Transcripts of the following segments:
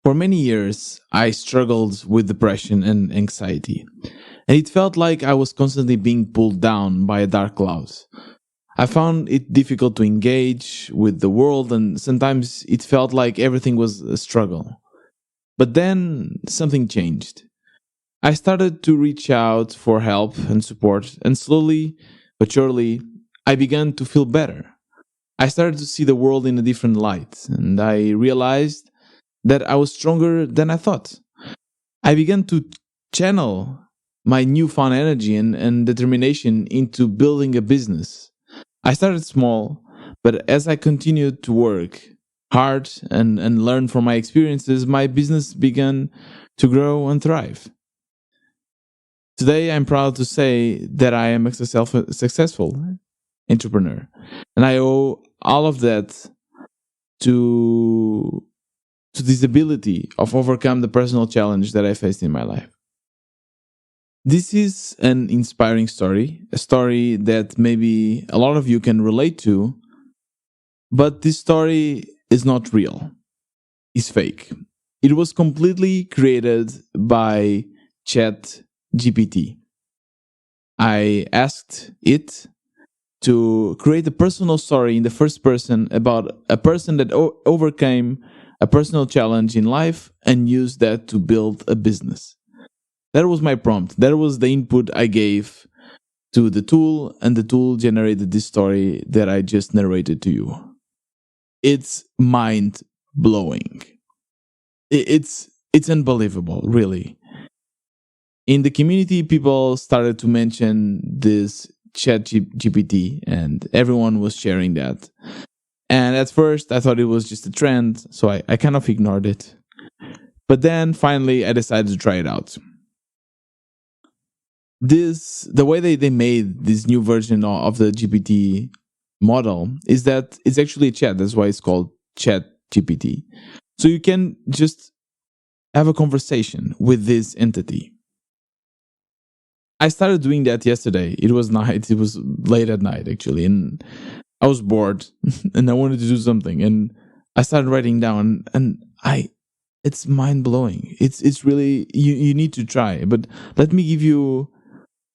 For many years, I struggled with depression and anxiety, and it felt like I was constantly being pulled down by a dark cloud. I found it difficult to engage with the world, and sometimes it felt like everything was a struggle. But then something changed. I started to reach out for help and support, and slowly but surely, I began to feel better. I started to see the world in a different light, and I realized that I was stronger than I thought. I began to channel my newfound energy and determination into building a business. I started small, but as I continued to work hard and learn from my experiences, my business began to grow and thrive. Today, I'm proud to say that I am a successful entrepreneur, and I owe all of that to this ability of overcome the personal challenge that I faced in my life. This is an inspiring story, a story that maybe a lot of you can relate to, but this story is not real. It's fake. It was completely created by ChatGPT. I asked it to create a personal story in the first person about a person that overcame a personal challenge in life and used that to build a business. That was my prompt. That was the input I gave to the tool, and the tool generated this story that I just narrated to you. It's mind blowing. It's unbelievable, really. In the community, people started to mention this ChatGPT, and everyone was sharing that. And at first, I thought it was just a trend, so I kind of ignored it. But then finally, I decided to try it out. The way they made this new version of the GPT model is that it's actually a chat. That's why it's called ChatGPT. So you can just have a conversation with this entity. I started doing that yesterday. It was night. It was late at night, actually, and I was bored and I wanted to do something. And I started writing down, and it's mind blowing. It's really you need to try. But let me give you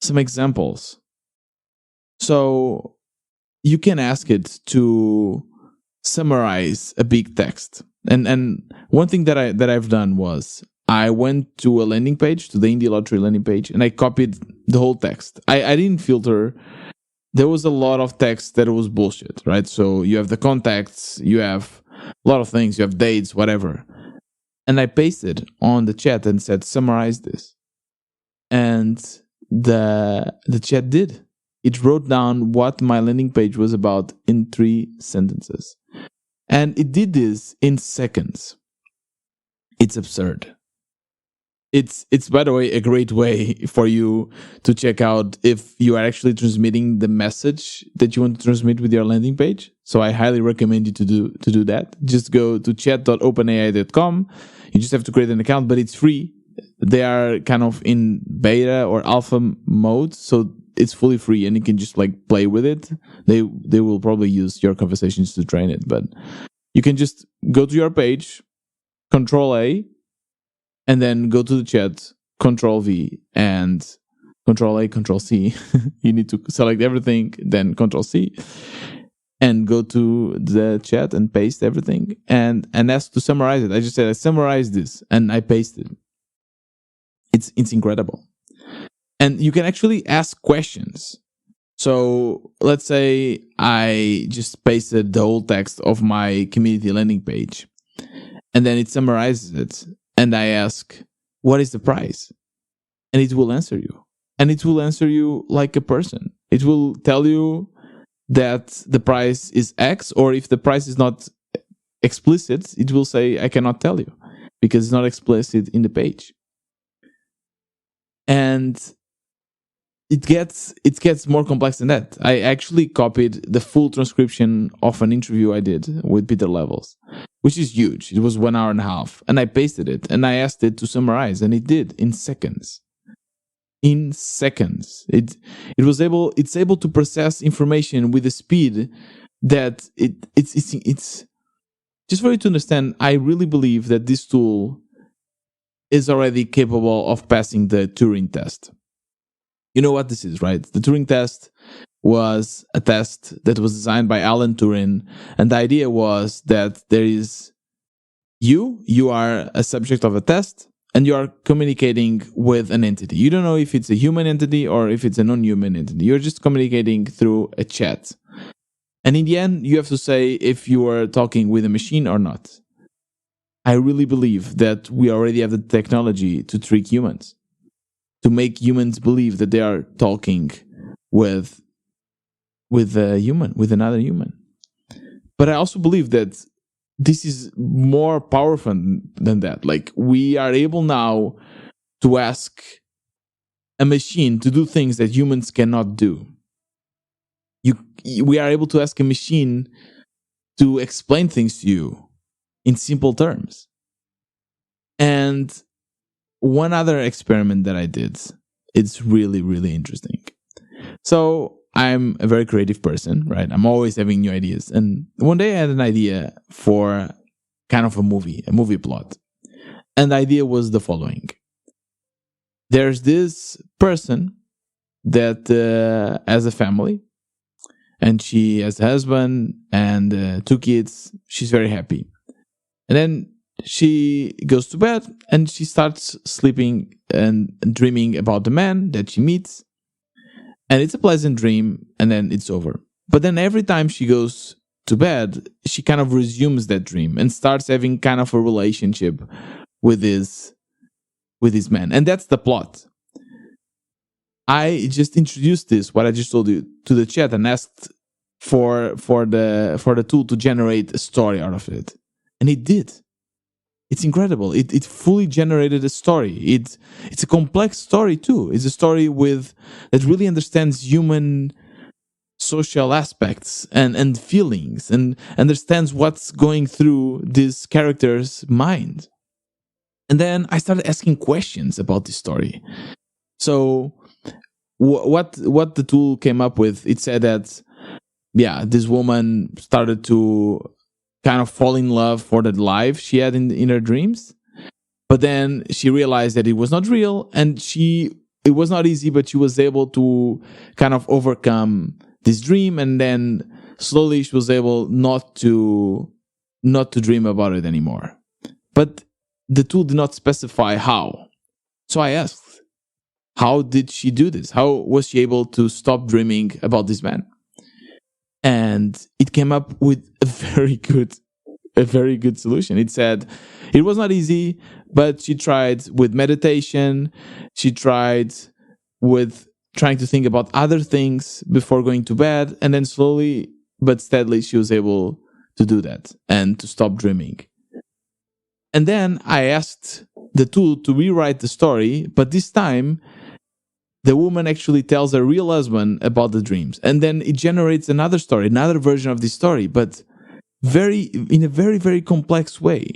some examples. So you can ask it to summarize a big text. And one thing that I've done was I went to a landing page, to the Indie Lottery landing page, and I copied the whole text. I didn't filter. There was a lot of text that was bullshit, right? So you have the contacts, you have a lot of things, you have dates, whatever. And I pasted on the chat and said, summarize this. And the chat did. It wrote down what my landing page was about in 3 sentences. And it did this in seconds. It's absurd. It's by the way a great way for you to check out if you are actually transmitting the message that you want to transmit with your landing page. So I highly recommend you to do that. Just go to chat.openai.com. You just have to create an account, but it's free. They are kind of in beta or alpha mode, so it's fully free and you can just like play with it. They will probably use your conversations to train it, but you can just go to your page, Control A, and then go to the chat, Control V, and Control A, Control C. You need to select everything, then Control C, and go to the chat and paste everything, and ask to summarize it. I just said, I summarize this, and I pasted. It's incredible. And you can actually ask questions. So let's say I just pasted the whole text of my community landing page, and then it summarizes it. And I ask, what is the price? And it will answer you. And it will answer you like a person. It will tell you that the price is X, or if the price is not explicit, it will say, I cannot tell you, because it's not explicit in the page. And it gets more complex than that. I actually copied the full transcription of an interview I did with Peter Levels, which is huge. It was 1 hour and a half, and I pasted it and I asked it to summarize, and it did in seconds. In seconds, it's able to process information with a speed that it's just for you to understand, I really believe that this tool is already capable of passing the Turing test. You know what this is, right? The Turing test was a test that was designed by Alan Turing, and the idea was that there is you are a subject of a test, and you are communicating with an entity. You don't know if it's a human entity or if it's a non-human entity. You're just communicating through a chat. And in the end, you have to say if you are talking with a machine or not. I really believe that we already have the technology to trick humans, to make humans believe that they are talking with a human, with another human. But I also believe that this is more powerful than that. Like, we are able now to ask a machine to do things that humans cannot do. We are able to ask a machine to explain things to you in simple terms. And one other experiment that I did, it's really, really interesting. So I'm a very creative person, right? I'm always having new ideas. And one day I had an idea for kind of a movie plot. And the idea was the following. There's this person that has a family, and she has a husband and 2 kids. She's very happy. And then she goes to bed and she starts sleeping and dreaming about the man that she meets. And it's a pleasant dream, and then it's over. But then every time she goes to bed, she kind of resumes that dream and starts having kind of a relationship with this man. And that's the plot. I just introduced this, what I just told you, to the chat and asked for the tool to generate a story out of it. And it did. It's incredible. It fully generated a story. It's a complex story too. It's a story that really understands human social aspects and feelings, and understands what's going through this character's mind. And then I started asking questions about this story. So what the tool came up with, it said that, this woman started to kind of fall in love for the life she had in her dreams. But then she realized that it was not real, and it was not easy, but she was able to kind of overcome this dream, and then slowly she was able not to dream about it anymore. But the tool did not specify how. So I asked, how did she do this? How was she able to stop dreaming about this man? And it came up with a very good solution. It said it was not easy, but she tried with meditation. She tried with trying to think about other things before going to bed. And then slowly but steadily, she was able to do that and to stop dreaming. And then I asked the tool to rewrite the story, but this time the woman actually tells her real husband about the dreams. And then it generates another story, another version of this story, but in a very, very complex way.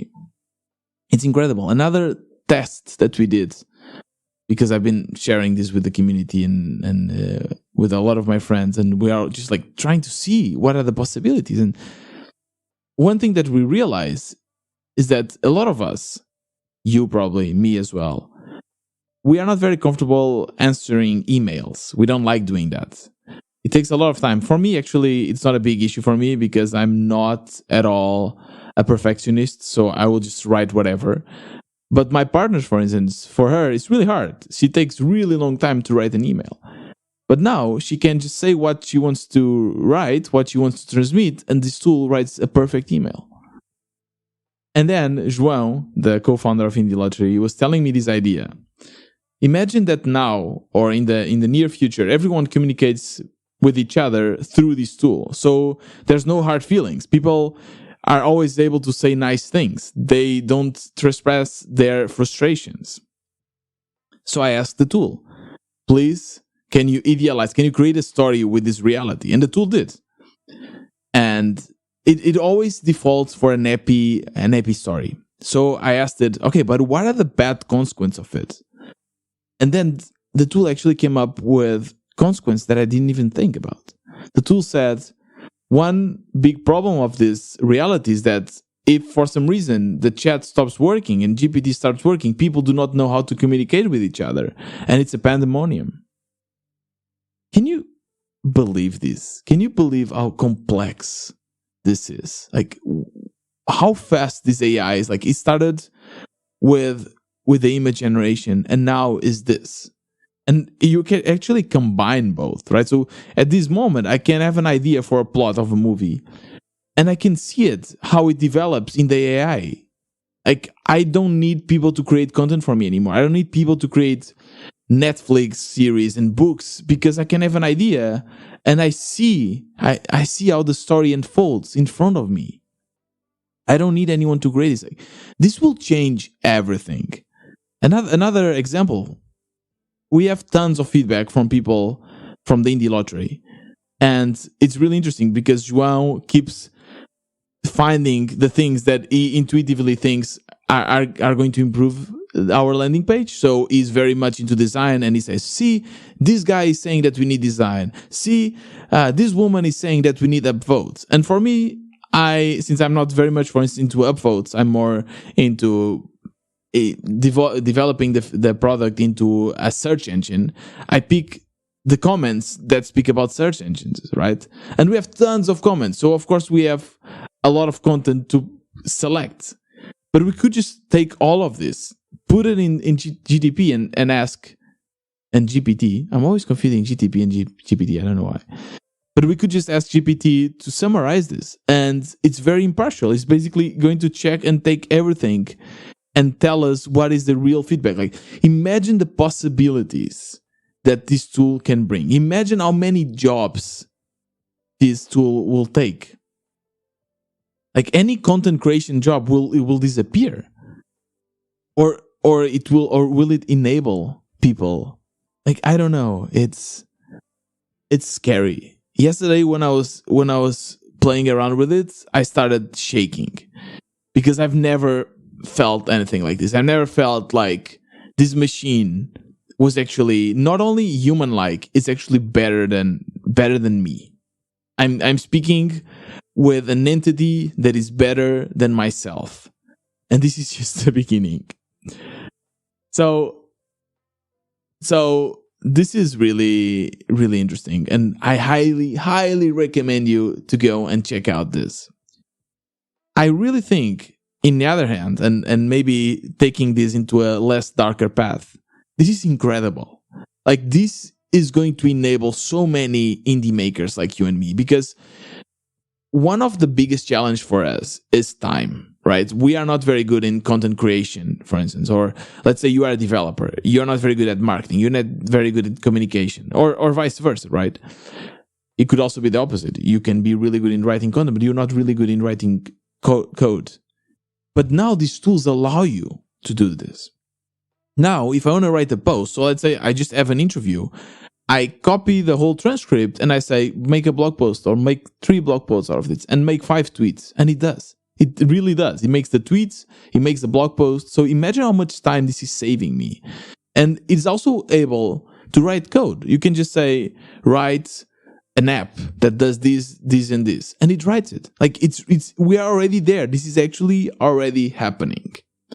It's incredible. Another test that we did, because I've been sharing this with the community and with a lot of my friends, and we are just like trying to see what are the possibilities. And one thing that we realize is that a lot of us, you probably, me as well, we are not very comfortable answering emails. We don't like doing that. It takes a lot of time. For me, actually, it's not a big issue for me because I'm not at all a perfectionist, so I will just write whatever. But my partner, for instance, for her, it's really hard. She takes really long time to write an email. But now she can just say what she wants to write, what she wants to transmit, and this tool writes a perfect email. And then João, the co-founder of Indie Lottery, was telling me this idea. Imagine that now, or in the near future, everyone communicates with each other through this tool. So there's no hard feelings. People are always able to say nice things. They don't trespass their frustrations. So I asked the tool, please, can you create a story with this reality? And the tool did. And it always defaults for an happy story. So I asked it, okay, but what are the bad consequences of it? And then the tool actually came up with consequence that I didn't even think about. The tool said, one big problem of this reality is that if for some reason the chat stops working and GPT starts working, people do not know how to communicate with each other, and it's a pandemonium. Can you believe this? Can you believe how complex this is? Like, how fast this AI is. Like, it started with the image generation, and now is this. And you can actually combine both, right? So at this moment, I can have an idea for a plot of a movie, and I can see it, how it develops in the AI. Like, I don't need people to create content for me anymore. I don't need people to create Netflix series and books, because I can have an idea and I see how the story unfolds in front of me. I don't need anyone to create this. Like, this will change everything. Another example, we have tons of feedback from people from the indie lottery, and it's really interesting because João keeps finding the things that he intuitively thinks are going to improve our landing page. So he's very much into design, and he says, see, this guy is saying that we need design. See, this woman is saying that we need upvotes. And for me, since I'm not very much, for instance, into upvotes, I'm more into developing the product into a search engine. I pick the comments that speak about search engines, right? And we have tons of comments. So of course we have a lot of content to select. But we could just take all of this, put it in GTP and ask, and GPT. I'm always confusing GTP and GPT. I don't know why. But we could just ask GPT to summarize this. And it's very impartial. It's basically going to check and take everything and tell us what is the real feedback. Like, imagine the possibilities that this tool can bring. Imagine how many jobs this tool will take. Like, any content creation job will disappear, or will it enable people? Like, I don't know. It's scary. Yesterday when I was playing around with it, I started shaking because I've never felt anything like this. I've never felt like this machine was actually not only human-like, it's actually better than me. I'm speaking with an entity that is better than myself. And this is just the beginning. So this is really, really interesting. And I highly, highly recommend you to go and check out this. I really think, in the other hand, and maybe taking this into a less darker path, this is incredible. Like, this is going to enable so many indie makers like you and me, because one of the biggest challenge for us is time, right? We are not very good in content creation, for instance, or let's say you are a developer. You're not very good at marketing. You're not very good at communication, or vice versa, right? It could also be the opposite. You can be really good in writing content, but you're not really good in writing code. But now these tools allow you to do this. Now, if I want to write a post, so let's say I just have an interview, I copy the whole transcript and I say, make a blog post or make 3 blog posts out of this and make 5 tweets. And it does. It really does. It makes the tweets, it makes the blog post. So imagine how much time this is saving me. And it's also able to write code. You can just say, write an app that does this, and this, and it writes it. Like, we are already there. This is actually already happening.